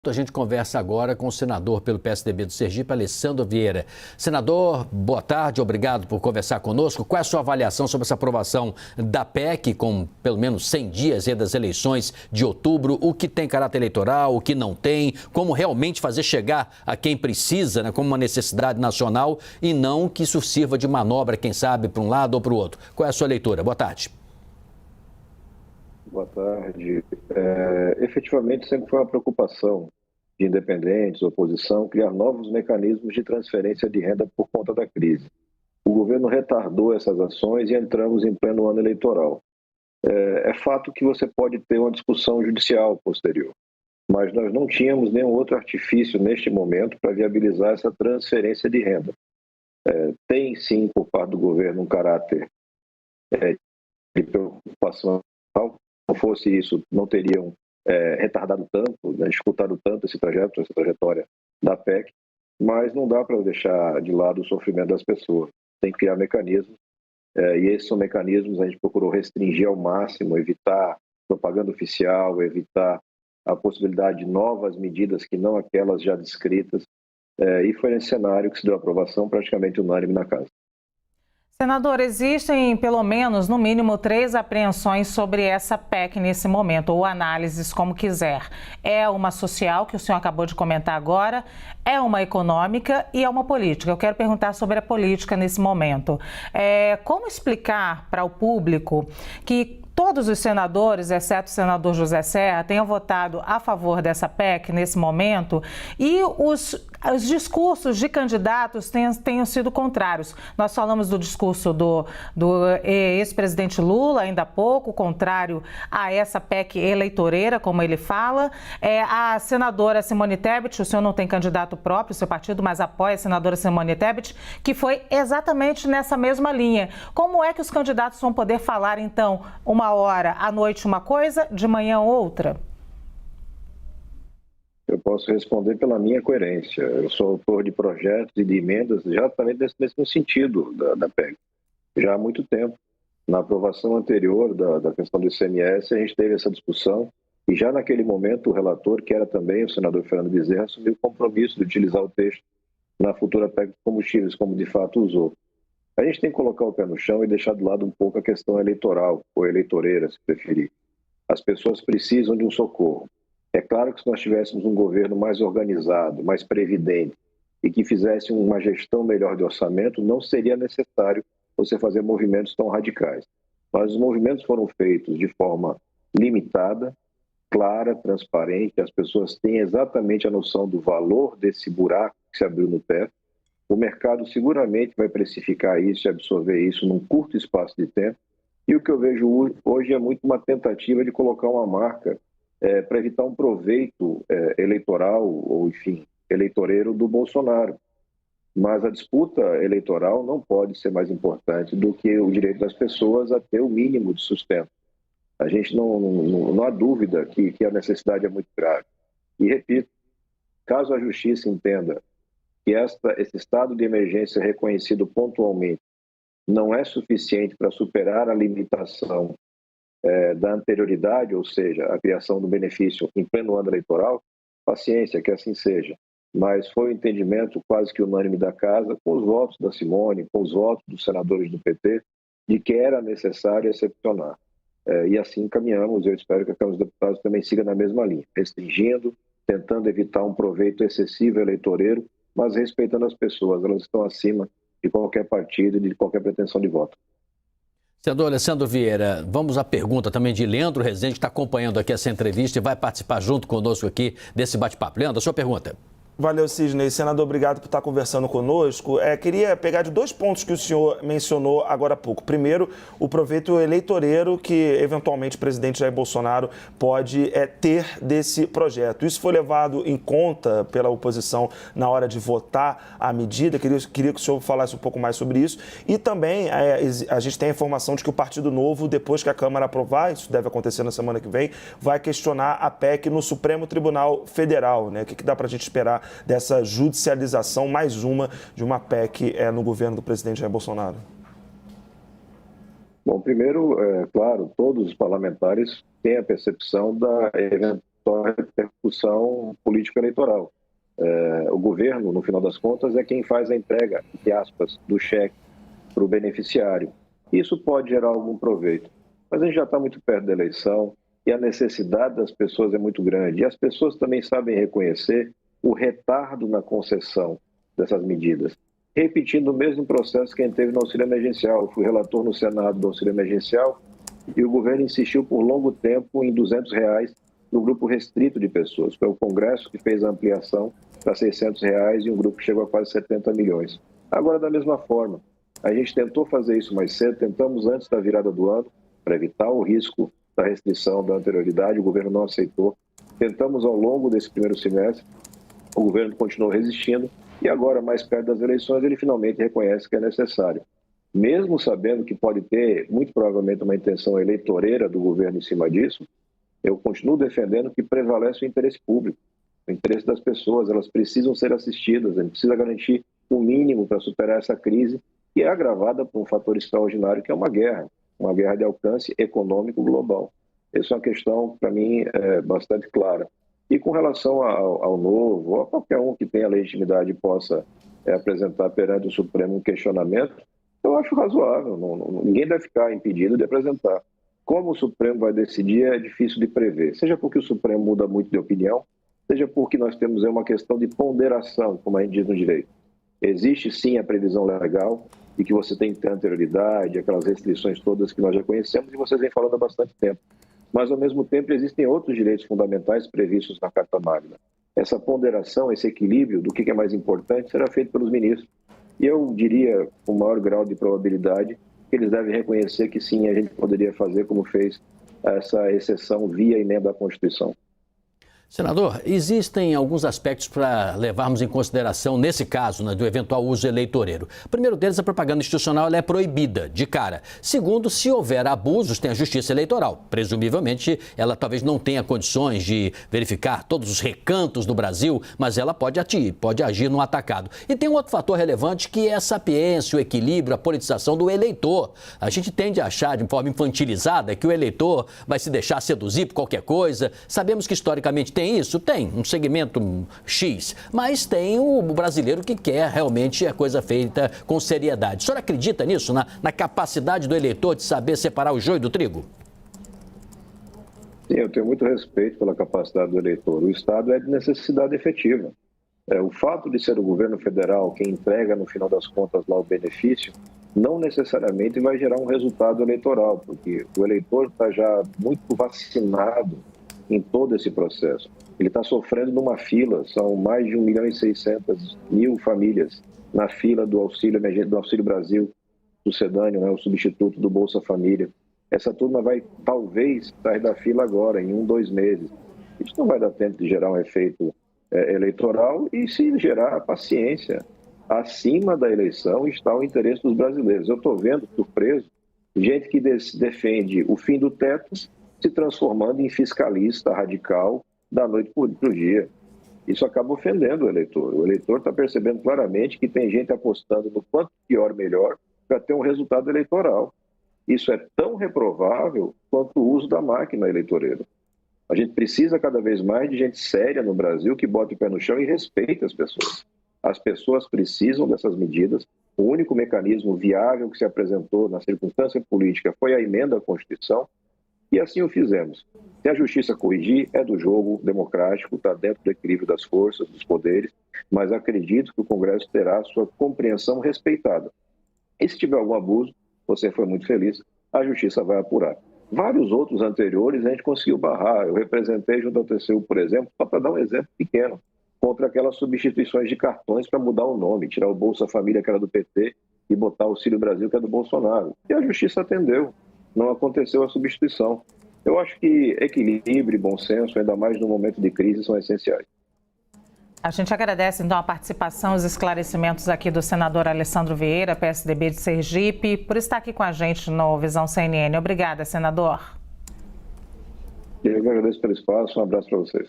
A gente conversa agora com o senador pelo PSDB do Sergipe, Alessandro Vieira. Senador, boa tarde, obrigado por conversar conosco. Qual é a sua avaliação sobre essa aprovação da PEC, com pelo menos 100 dias das eleições de outubro? O que tem caráter eleitoral, o que não tem, como realmente fazer chegar a quem precisa, né, como uma necessidade nacional, e não que isso sirva de manobra, quem sabe, para um lado ou para o outro. Qual é a sua leitura? Boa tarde. Boa tarde. Efetivamente, sempre foi uma preocupação de independentes, oposição, criar novos mecanismos de transferência de renda por conta da crise. O governo retardou essas ações e entramos em pleno ano eleitoral. É fato que você pode ter uma discussão judicial posterior, mas nós não tínhamos nenhum outro artifício neste momento para viabilizar essa transferência de renda. Tem, sim, por parte do governo, um caráter de preocupação. Se não fosse isso, não teriam retardado tanto, né, dificultado tanto essa trajetória da PEC, mas não dá para deixar de lado o sofrimento das pessoas. Tem que criar mecanismos, e esses são mecanismos, a gente procurou restringir ao máximo, evitar propaganda oficial, evitar a possibilidade de novas medidas que não aquelas já descritas, e foi nesse cenário que se deu a aprovação praticamente unânime na Casa. Senador, existem pelo menos, no mínimo, 3 apreensões sobre essa PEC nesse momento, ou análises, como quiser. É uma social, que o senhor acabou de comentar agora, é uma econômica e é uma política. Eu quero perguntar sobre a política nesse momento. Como explicar para o público que todos os senadores, exceto o senador José Serra, tenham votado a favor dessa PEC nesse momento e os discursos de candidatos tenham sido contrários? Nós falamos do discurso do ex-presidente Lula, ainda há pouco, contrário a essa PEC eleitoreira, como ele fala. A senadora Simone Tebet, o senhor não tem candidato próprio, seu partido, mas apoia a senadora Simone Tebet, que foi exatamente nessa mesma linha. Como é que os candidatos vão poder falar, então, uma hora, à noite uma coisa, de manhã outra? Eu posso responder pela minha coerência. Eu sou autor de projetos e de emendas exatamente nesse mesmo sentido da PEC, já há muito tempo. Na aprovação anterior da questão do ICMS, a gente teve essa discussão e já naquele momento o relator, que era também o senador Fernando Bezerra, assumiu o compromisso de utilizar o texto na futura PEC de combustíveis, como de fato usou. A gente tem que colocar o pé no chão e deixar de lado um pouco a questão eleitoral, ou eleitoreira, se preferir. As pessoas precisam de um socorro. É claro que se nós tivéssemos um governo mais organizado, mais previdente e que fizesse uma gestão melhor de orçamento, não seria necessário você fazer movimentos tão radicais. Mas os movimentos foram feitos de forma limitada, clara, transparente, as pessoas têm exatamente a noção do valor desse buraco que se abriu no teto. O mercado seguramente vai precificar isso e absorver isso num curto espaço de tempo. E o que eu vejo hoje é muito uma tentativa de colocar uma marca para evitar um proveito eleitoral ou, enfim, eleitoreiro do Bolsonaro. Mas a disputa eleitoral não pode ser mais importante do que o direito das pessoas a ter o mínimo de sustento. A gente não há dúvida que a necessidade é muito grave. E, repito, caso a Justiça entenda que esse estado de emergência reconhecido pontualmente não é suficiente para superar a limitação da anterioridade, ou seja, a criação do benefício em pleno ano eleitoral, paciência, que assim seja. Mas foi o entendimento quase que unânime da Casa, com os votos da Simone, com os votos dos senadores do PT, de que era necessário excepcionar. E assim caminhamos, eu espero que a Câmara dos Deputados também siga na mesma linha, restringindo, tentando evitar um proveito excessivo eleitoreiro, mas respeitando as pessoas, elas estão acima de qualquer partido e de qualquer pretensão de voto. Senador Alessandro Vieira, vamos à pergunta também de Leandro Rezende, que está acompanhando aqui essa entrevista e vai participar junto conosco aqui desse bate-papo. Leandro, a sua pergunta. Valeu, Sidney. Senador, obrigado por estar conversando conosco. Queria pegar de 2 pontos que o senhor mencionou agora há pouco. Primeiro, o proveito eleitoreiro que, eventualmente, o presidente Jair Bolsonaro pode ter desse projeto. Isso foi levado em conta pela oposição na hora de votar a medida. Queria que o senhor falasse um pouco mais sobre isso. E também a gente tem a informação de que o Partido Novo, depois que a Câmara aprovar, isso deve acontecer na semana que vem, vai questionar a PEC no Supremo Tribunal Federal, né? O que dá para a gente esperar dessa judicialização, mais uma, de uma PEC no governo do presidente Jair Bolsonaro? Bom, primeiro, claro, todos os parlamentares têm a percepção da eventual só repercussão político-eleitoral. O governo, no final das contas, é quem faz a entrega, entre aspas, do cheque para o beneficiário. Isso pode gerar algum proveito, mas a gente já está muito perto da eleição e a necessidade das pessoas é muito grande. E as pessoas também sabem reconhecer o retardo na concessão dessas medidas. Repetindo o mesmo processo que a gente teve no auxílio emergencial. Eu fui relator no Senado do auxílio emergencial e o governo insistiu por longo tempo em R$200 no grupo restrito de pessoas. Foi o Congresso que fez a ampliação para R$600 e um grupo que chegou a quase 70 milhões. Agora, da mesma forma, a gente tentou fazer isso mais cedo, tentamos antes da virada do ano, para evitar o risco da restrição da anterioridade, o governo não aceitou. Tentamos ao longo desse primeiro semestre, o governo continuou resistindo e agora, mais perto das eleições, ele finalmente reconhece que é necessário. Mesmo sabendo que pode ter, muito provavelmente, uma intenção eleitoreira do governo em cima disso, eu continuo defendendo que prevalece o interesse público, o interesse das pessoas. Elas precisam ser assistidas, a gente precisa garantir o mínimo para superar essa crise, que é agravada por um fator extraordinário, que é uma guerra de alcance econômico global. Essa é uma questão, para mim, bastante clara. E com relação ao Novo, ou a qualquer um que tenha legitimidade e possa apresentar perante o Supremo um questionamento, eu acho razoável, ninguém deve ficar impedido de apresentar. Como o Supremo vai decidir é difícil de prever, seja porque o Supremo muda muito de opinião, seja porque nós temos uma questão de ponderação, como a gente diz no direito. Existe sim a previsão legal de que você tem que ter anterioridade, aquelas restrições todas que nós já conhecemos e vocês vêm falando há bastante tempo. Mas, ao mesmo tempo, existem outros direitos fundamentais previstos na Carta Magna. Essa ponderação, esse equilíbrio do que é mais importante será feito pelos ministros. E eu diria, com o maior grau de probabilidade, que eles devem reconhecer que sim, a gente poderia fazer como fez essa exceção via emenda à Constituição. Senador, existem alguns aspectos para levarmos em consideração, nesse caso, do eventual uso eleitoreiro. O primeiro deles, a propaganda institucional ela é proibida, de cara. Segundo, se houver abusos, tem a Justiça Eleitoral. Presumivelmente, ela talvez não tenha condições de verificar todos os recantos do Brasil, mas ela pode agir no atacado. E tem um outro fator relevante que é a sapiência, o equilíbrio, a politização do eleitor. A gente tende a achar, de forma infantilizada, que o eleitor vai se deixar seduzir por qualquer coisa. Sabemos que, historicamente, tem isso? Tem, um segmento X, mas tem o brasileiro que quer realmente a coisa feita com seriedade. O senhor acredita nisso, na capacidade do eleitor de saber separar o joio do trigo? Sim, eu tenho muito respeito pela capacidade do eleitor. O Estado é de necessidade efetiva. O fato de ser o governo federal quem entrega, no final das contas, lá o benefício, não necessariamente vai gerar um resultado eleitoral, porque o eleitor está já muito vacinado em todo esse processo. Ele está sofrendo numa fila, são mais de 1.600.000 famílias na fila do Auxílio Brasil, sucedâneo, o substituto do Bolsa Família. Essa turma vai, talvez, sair da fila agora, em 2 meses. Isso não vai dar tempo de gerar um efeito eleitoral e, se gerar, paciência. Acima da eleição está o interesse dos brasileiros. Eu estou vendo, surpreso, gente que defende o fim do teto se transformando em fiscalista radical da noite para o dia. Isso acaba ofendendo o eleitor. O eleitor está percebendo claramente que tem gente apostando no quanto pior, melhor, para ter um resultado eleitoral. Isso é tão reprovável quanto o uso da máquina eleitoreira. A gente precisa cada vez mais de gente séria no Brasil que bote o pé no chão e respeite as pessoas. As pessoas precisam dessas medidas. O único mecanismo viável que se apresentou na circunstância política foi a emenda à Constituição, e assim o fizemos. Se a justiça corrigir, é do jogo democrático, está dentro do equilíbrio das forças, dos poderes, mas acredito que o Congresso terá a sua compreensão respeitada. E se tiver algum abuso, você foi muito feliz, a justiça vai apurar. Vários outros anteriores a gente conseguiu barrar. Eu representei junto ao TCU, por exemplo, só para dar um exemplo pequeno, contra aquelas substituições de cartões para mudar o nome, tirar o Bolsa Família, que era do PT, e botar o Auxílio Brasil, que é do Bolsonaro. E a justiça atendeu. Não aconteceu a substituição. Eu acho que equilíbrio e bom senso, ainda mais no momento de crise, são essenciais. A gente agradece, então, a participação e os esclarecimentos aqui do senador Alessandro Vieira, PSDB de Sergipe, por estar aqui com a gente no Visão CNN. Obrigada, senador. Eu agradeço pelo espaço, um abraço para vocês.